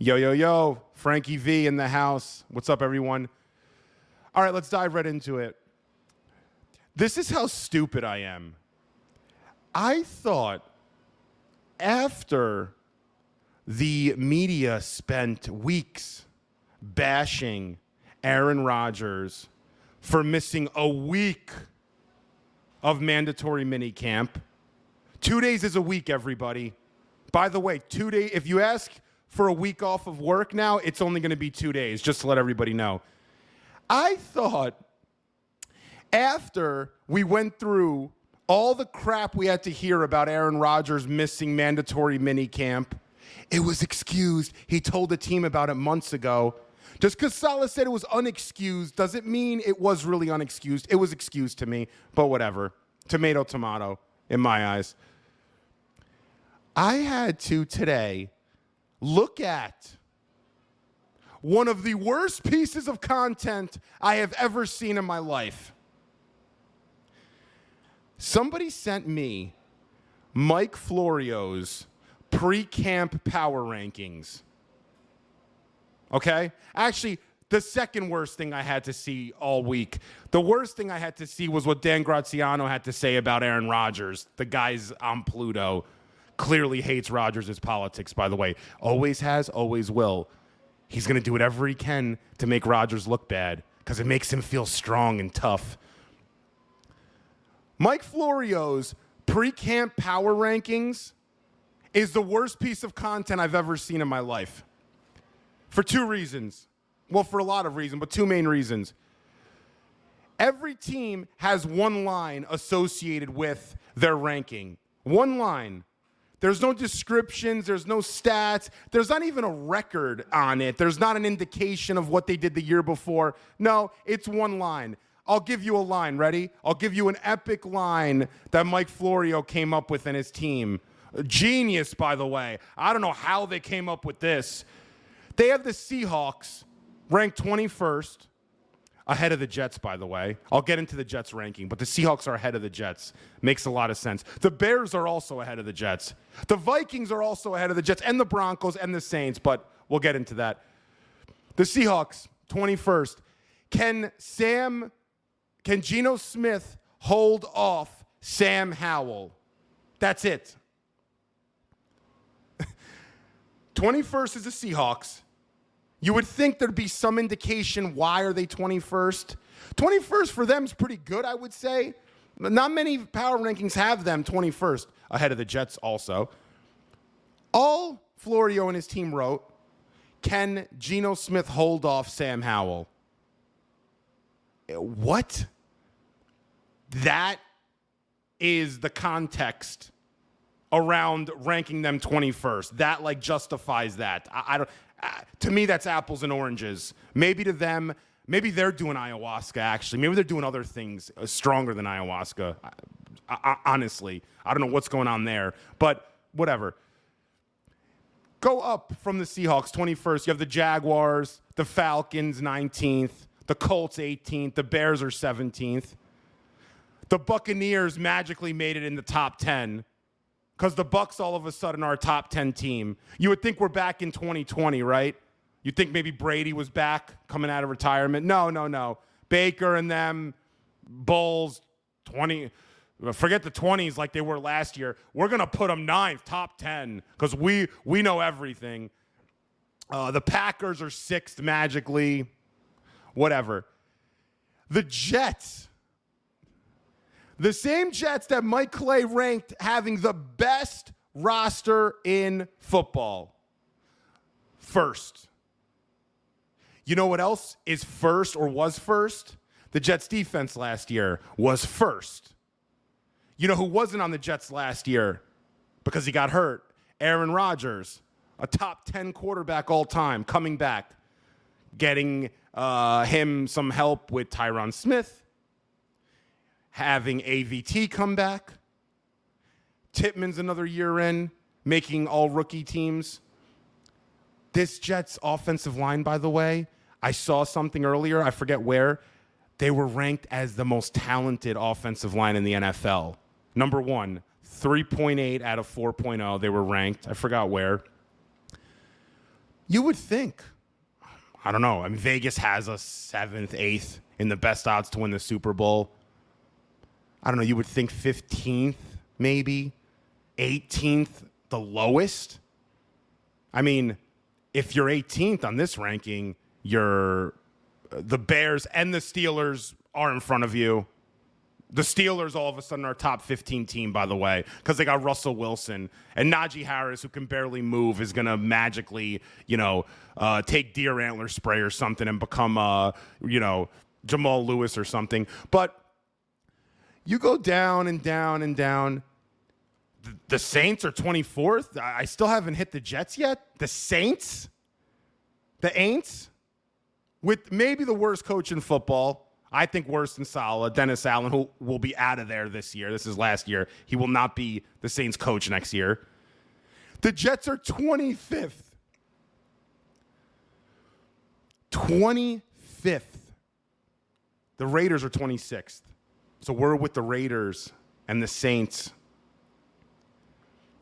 Yo, yo, yo, Frankie V in the house. What's up, everyone? All right, let's dive right into it. This is how stupid I am. I thought after the media spent weeks bashing Aaron Rodgers for missing a week of mandatory minicamp. 2 days is a week, everybody. By the way, 2 days, if you ask for a week off of work now, it's only going to be 2 days, just to let everybody know. I thought after we went through all the crap we had to hear about Aaron Rodgers missing mandatory minicamp, it was excused. He told the team about it months ago. Just because Saleh said it was unexcused doesn't mean it was really unexcused. It was excused to me, but whatever. Tomato, tomato, in my eyes. I had to today look at one of the worst pieces of content I have ever seen in my life. Somebody sent me Mike Florio's pre-camp power rankings. Okay? Actually, the second worst thing I had to see all week. The worst thing I had to see was what Dan Graziano had to say about Aaron Rodgers. The guy's on Pluto. Clearly hates Rodgers' politics, by the way. Always has, always will. He's going to do whatever he can to make Rodgers look bad because it makes him feel strong and tough. Mike Florio's pre-camp power rankings is the worst piece of content I've ever seen in my life. For two reasons. Well, for a lot of reasons, but two main reasons. Every team has one line associated with their ranking. One line. There's no descriptions. There's no stats. There's not even a record on it. There's not an indication of what they did the year before. No, it's one line. I'll give you a line. Ready? I'll give you an epic line that Mike Florio came up with in his team. Genius, by the way. I don't know how they came up with this. They have the Seahawks ranked 21st, ahead of the Jets, by the way. I'll get into the Jets ranking, but the Seahawks are ahead of the Jets. Makes a lot of sense. The Bears are also ahead of the Jets. The Vikings are also ahead of the Jets, and the Broncos and the Saints, but we'll get into that. The Seahawks, 21st. Can Geno Smith hold off Sam Howell? That's it. 21st is the Seahawks. You would think there'd be some indication why are they 21st. 21st for them is pretty good, I would say. Not many power rankings have them 21st, ahead of the Jets also. All Florio and his team wrote, can Geno Smith hold off Sam Howell? What? That is the context around ranking them 21st. That justifies that. I don't. To me, that's apples and oranges. Maybe to them, maybe they're doing ayahuasca, actually. Maybe they're doing other things stronger than ayahuasca. Honestly, I don't know what's going on there, but whatever. Go up from the Seahawks, 21st. You have the Jaguars, the Falcons, 19th, the Colts, 18th, the Bears are 17th. The Buccaneers magically made it in the top 10. Because the Bucs all of a sudden are a top 10 team. You would think we're back in 2020, right? You'd think maybe Brady was back coming out of retirement. No. Baker and them, Bulls, 20. Forget the 20s like they were last year. We're going to put them 9th, top 10, because we know everything. The Packers are 6th magically. Whatever. The Jets. The same Jets that Mike Clay ranked having the best roster in football. First. You know what else is first or was first? The Jets defense last year was first. You know who wasn't on the Jets last year because he got hurt? Aaron Rodgers, a top 10 quarterback all time, coming back, getting him some help with Tyron Smith. Having AVT come back. Tippmann's another year in, making all rookie teams. This Jets offensive line, by the way, I saw something earlier, I forget where. They were ranked as the most talented offensive line in the NFL. Number one, 3.8 out of 4.0, they were ranked. I forgot where. You would think, I don't know. I mean, Vegas has us 7th, 8th in the best odds to win the Super Bowl. I don't know. You would think 15th, maybe 18th, the lowest. I mean, if you're 18th on this ranking, the Bears and the Steelers are in front of you. The Steelers all of a sudden are top 15 team, by the way, because they got Russell Wilson. And Najee Harris, who can barely move, is going to magically, take deer antler spray or something and become, Jamal Lewis or something. But you go down and down and down. The Saints are 24th. I still haven't hit the Jets yet. The Saints? The Aints? With maybe the worst coach in football. I think worse than Saleh, Dennis Allen, who will be out of there this year. This is last year. He will not be the Saints coach next year. The Jets are 25th. 25th. The Raiders are 26th. So we're with the Raiders and the Saints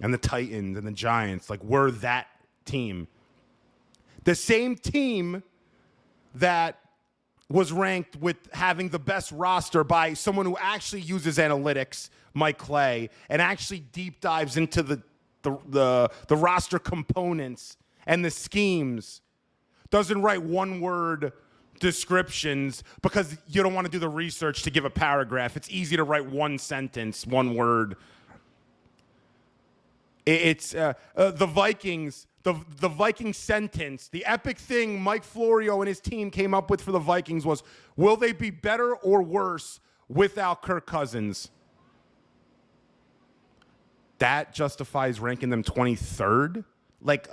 and the Titans and the Giants. Like, we're that team. The same team that was ranked with having the best roster by someone who actually uses analytics, Mike Clay, and actually deep dives into the roster components and the schemes. Doesn't write one-word descriptions because you don't want to do the research to give a paragraph. It's easy to write one sentence, one word. It's the Vikings. The Viking sentence, the epic thing Mike Florio and his team came up with for the Vikings was, will they be better or worse without Kirk Cousins? That justifies ranking them 23rd? Like,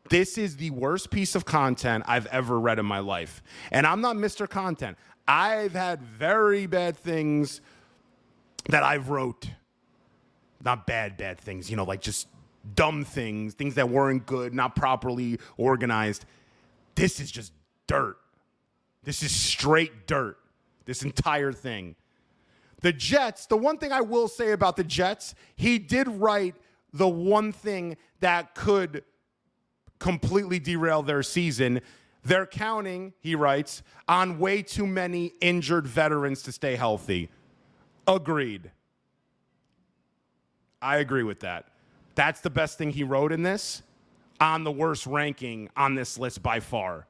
this is the worst piece of content I've ever read in my life. And I'm not Mr. Content. I've had very bad things that I've wrote. Not bad things, like just dumb things that weren't good, not properly organized. This is just dirt. This is straight dirt, this entire thing. The Jets, the one thing I will say about the Jets, he did write the one thing that could completely derail their season. They're counting, he writes, on way too many injured veterans to stay healthy. Agreed. I agree with that. That's the best thing he wrote in this, on the worst ranking on this list by far.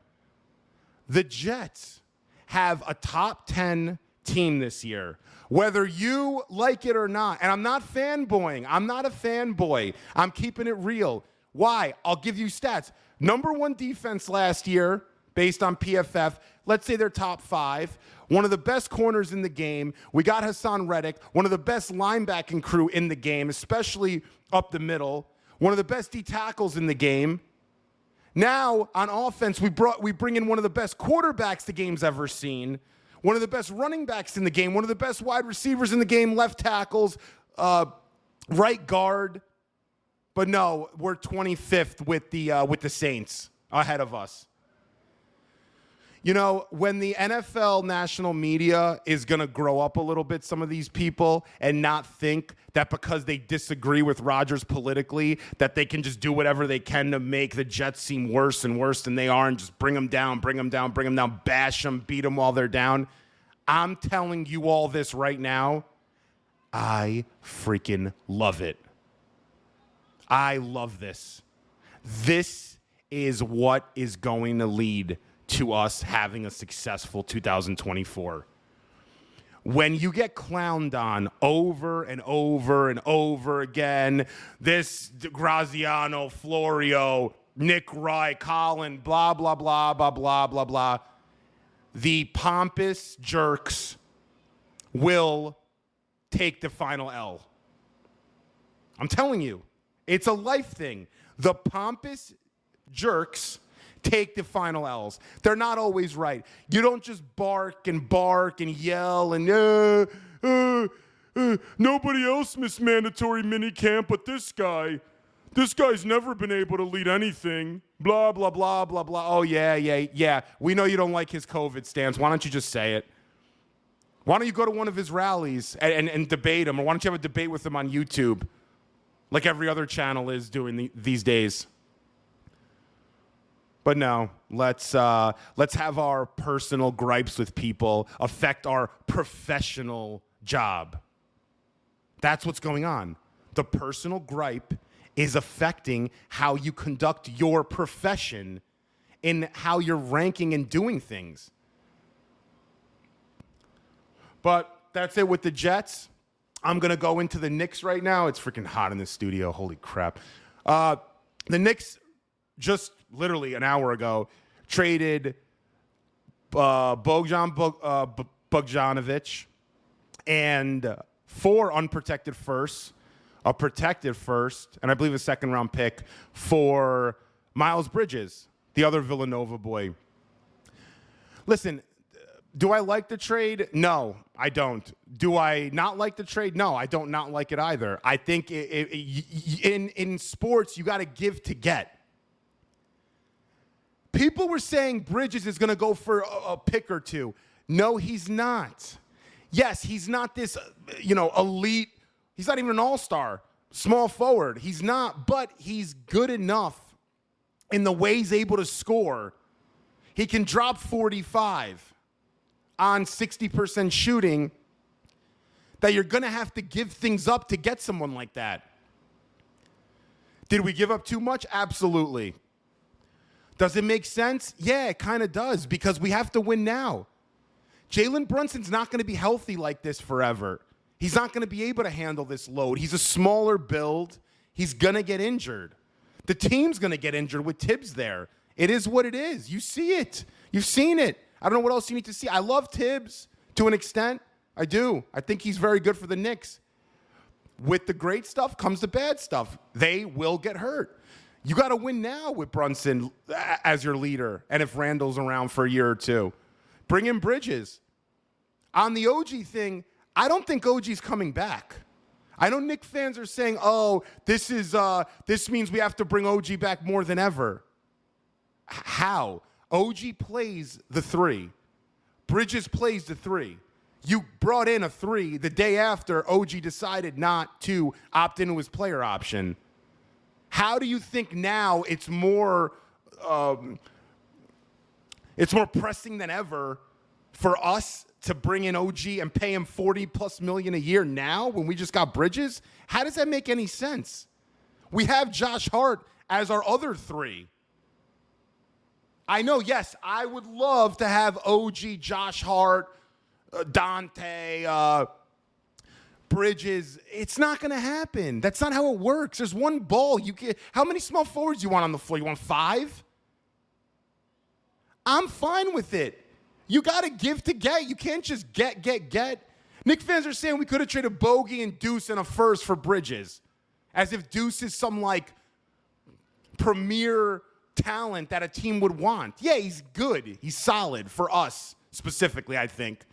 The Jets have a top 10 team this year, whether you like it or not. And I'm not fanboying. I'm not a fanboy. I'm keeping it real. Why? I'll give you stats. Number 1 defense last year, based on PFF. Let's say they're top 5. One of the best corners in the game. We got Hassan Reddick, one of the best linebacking crew in the game, especially up the middle. One of the best D tackles in the game. Now, on offense, we bring in one of the best quarterbacks the game's ever seen. One of the best running backs in the game. One of the best wide receivers in the game. Left tackles, right guard. But no, we're 25th with the Saints ahead of us. When the NFL national media is going to grow up a little bit, some of these people, and not think that because they disagree with Rodgers politically, that they can just do whatever they can to make the Jets seem worse and worse than they are and just bring them down, bash them, beat them while they're down. I'm telling you all this right now. I freaking love it. I love this. This is what is going to lead to us having a successful 2024. When you get clowned on over and over and over again, this Graziano, Florio, Nick Wright, Colin, blah, blah, blah, blah, blah, blah, blah, the pompous jerks will take the final L. I'm telling you, it's a life thing. The pompous jerks take the final L's. They're not always right. You don't just bark and yell and nobody else missed mandatory minicamp but this guy. This guy's never been able to lead anything. Blah, blah, blah, blah, blah. Oh, yeah. We know you don't like his COVID stance. Why don't you just say it? Why don't you go to one of his rallies and debate him? Or why don't you have a debate with him on YouTube like every other channel is doing these days? But no, let's have our personal gripes with people affect our professional job. That's what's going on. The personal gripe is affecting how you conduct your profession in how you're ranking and doing things. But that's it with the Jets. I'm going to go into the Knicks right now. It's freaking hot in this studio. Holy crap. The Knicks, just literally an hour ago, traded Bogdanovic and 4 unprotected firsts, a protected first, and I believe a second-round pick for Miles Bridges, the other Villanova boy. Listen, do I like the trade? No, I don't. Do I not like the trade? No, I don't not like it either. I think in sports, you got to give to get. People were saying Bridges is going to go for a pick or two. No, he's not. Yes, he's not this, elite. He's not even an all-star, small forward. He's not, but he's good enough in the way he's able to score. He can drop 45 on 60% shooting that you're going to have to give things up to get someone like that. Did we give up too much? Absolutely. Does it make sense? Yeah, it kind of does, because we have to win now. Jalen Brunson's not going to be healthy like this forever. He's not going to be able to handle this load. He's a smaller build. He's going to get injured. The team's going to get injured with Tibbs there. It is what it is. You see it. You've seen it. I don't know what else you need to see. I love Tibbs to an extent. I do. I think he's very good for the Knicks. With the great stuff comes the bad stuff. They will get hurt. You got to win now with Brunson as your leader, and if Randall's around for a year or two. Bring in Bridges. On the OG thing, I don't think OG's coming back. I know Knicks fans are saying, oh, this means we have to bring OG back more than ever. How? OG plays the 3. Bridges plays the 3. You brought in a 3 the day after OG decided not to opt into his player option. How do you think now it's more pressing than ever for us to bring in OG and pay him $40+ million a year now when we just got Bridges? How does that make any sense? We have Josh Hart as our other 3. I know, yes, I would love to have OG, Josh Hart, Dante, Bridges. It's not going to happen. That's not how it works. There's one ball. How many small forwards you want on the floor? You want 5? I'm fine with it. You got to give to get. You can't just get. Knicks fans are saying we could have traded Bogey and Deuce and a first for Bridges, as if Deuce is some, premier talent that a team would want. Yeah, he's good. He's solid for us specifically, I think.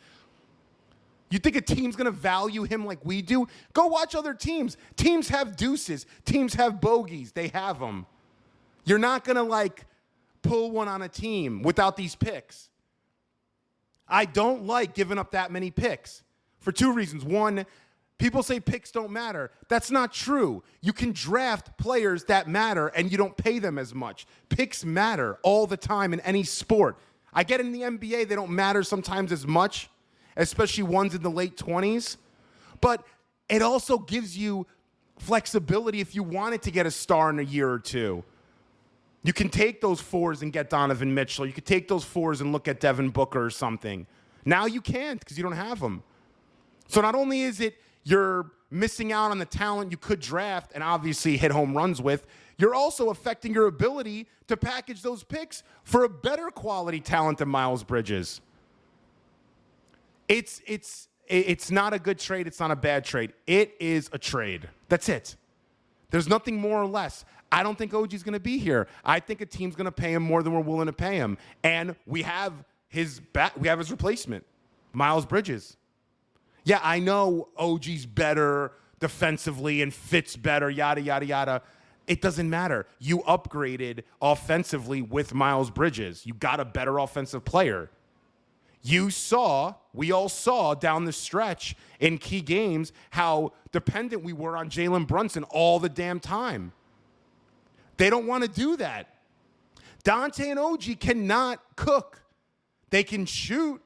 You think a team's going to value him like we do? Go watch other teams. Teams have deuces. Teams have bogeys. They have them. You're not going to, pull one on a team without these picks. I don't like giving up that many picks for 2 reasons. One, people say picks don't matter. That's not true. You can draft players that matter and you don't pay them as much. Picks matter all the time in any sport. I get in the NBA, they don't matter sometimes as much, especially ones in the late 20s. But it also gives you flexibility if you wanted to get a star in a year or two. You can take those 4s and get Donovan Mitchell. You could take those 4s and look at Devin Booker or something. Now you can't because you don't have them. So not only is it you're missing out on the talent you could draft and obviously hit home runs with, you're also affecting your ability to package those picks for a better quality talent than Miles Bridges. It's not a good trade. It's not a bad trade. It is a trade. That's it. There's nothing more or less. I don't think OG's going to be here. I think a team's going to pay him more than we're willing to pay him. And we have his replacement, Miles Bridges. Yeah, I know OG's better defensively and fits better, yada, yada, yada. It doesn't matter. You upgraded offensively with Miles Bridges. You got a better offensive player. We all saw down the stretch in key games how dependent we were on Jalen Brunson all the damn time. They don't want to do that. Dante and OG cannot cook. They can shoot.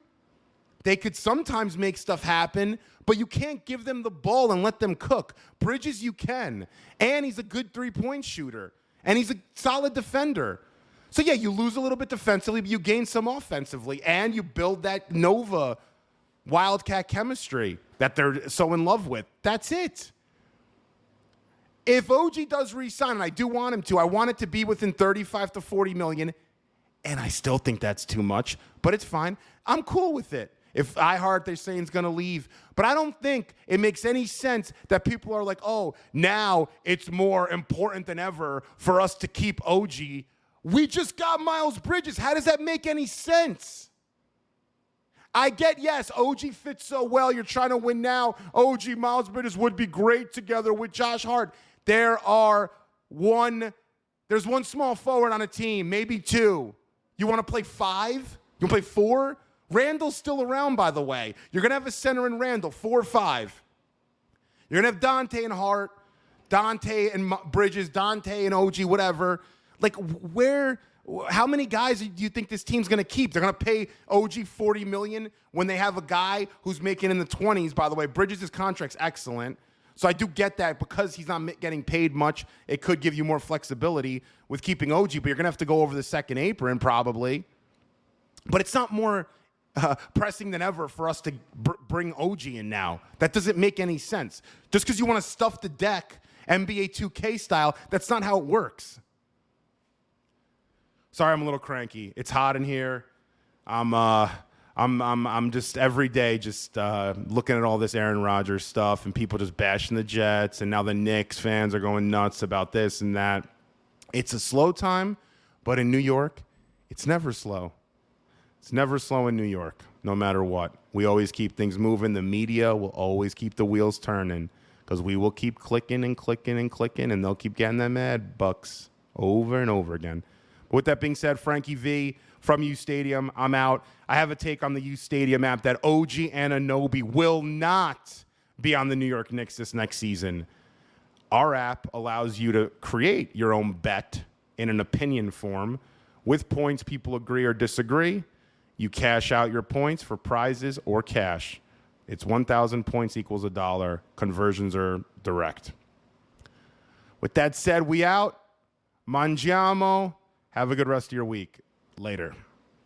They could sometimes make stuff happen, but you can't give them the ball and let them cook. Bridges, you can. And he's a good three-point shooter. And he's a solid defender. So, yeah, you lose a little bit defensively, but you gain some offensively. And you build that Nova Wildcat chemistry that they're so in love with. That's it. If OG does re-sign, and I do want him to, I want it to be within 35 to 40 million, and I still think that's too much, but it's fine. I'm cool with it. If iHeart, they're saying is going to leave. But I don't think it makes any sense that people are like, oh, now it's more important than ever for us to keep OG. We just got Miles Bridges. How does that make any sense? I get, yes, OG fits so well. You're trying to win now. OG, Miles Bridges would be great together with Josh Hart. There's one small forward on a team, maybe two. You want to play 5? You want to play 4? Randall's still around, by the way. You're going to have a center in Randall, 4 or 5. You're going to have Dante and Hart, Dante and Bridges, Dante and OG, whatever. Like, how many guys do you think this team's going to keep? They're going to pay OG $40 million when they have a guy who's making in the 20s, by the way. Bridges' contract's excellent. So I do get that because he's not getting paid much, it could give you more flexibility with keeping OG, but you're going to have to go over the second apron probably. But it's not more pressing than ever for us to bring OG in now. That doesn't make any sense. Just because you want to stuff the deck NBA 2K style, that's not how it works. Sorry, I'm a little cranky. It's hot in here. I'm just every day just looking at all this Aaron Rodgers stuff and people just bashing the Jets, and now the Knicks fans are going nuts about this and that. It's a slow time, but in New York, it's never slow. It's never slow in New York, no matter what. We always keep things moving. The media will always keep the wheels turning because we will keep clicking and clicking and clicking, and they'll keep getting them ad bucks over and over again. But with that being said, Frankie V from uSTADIUM, I'm out. I have a take on the uSTADIUM app that OG Anunoby will not be on the New York Knicks this next season. Our app allows you to create your own bet in an opinion form with points people agree or disagree. You cash out your points for prizes or cash. It's 1,000 points equals $1. Conversions are direct. With that said, we out. Mangiamo. Have a good rest of your week. Later.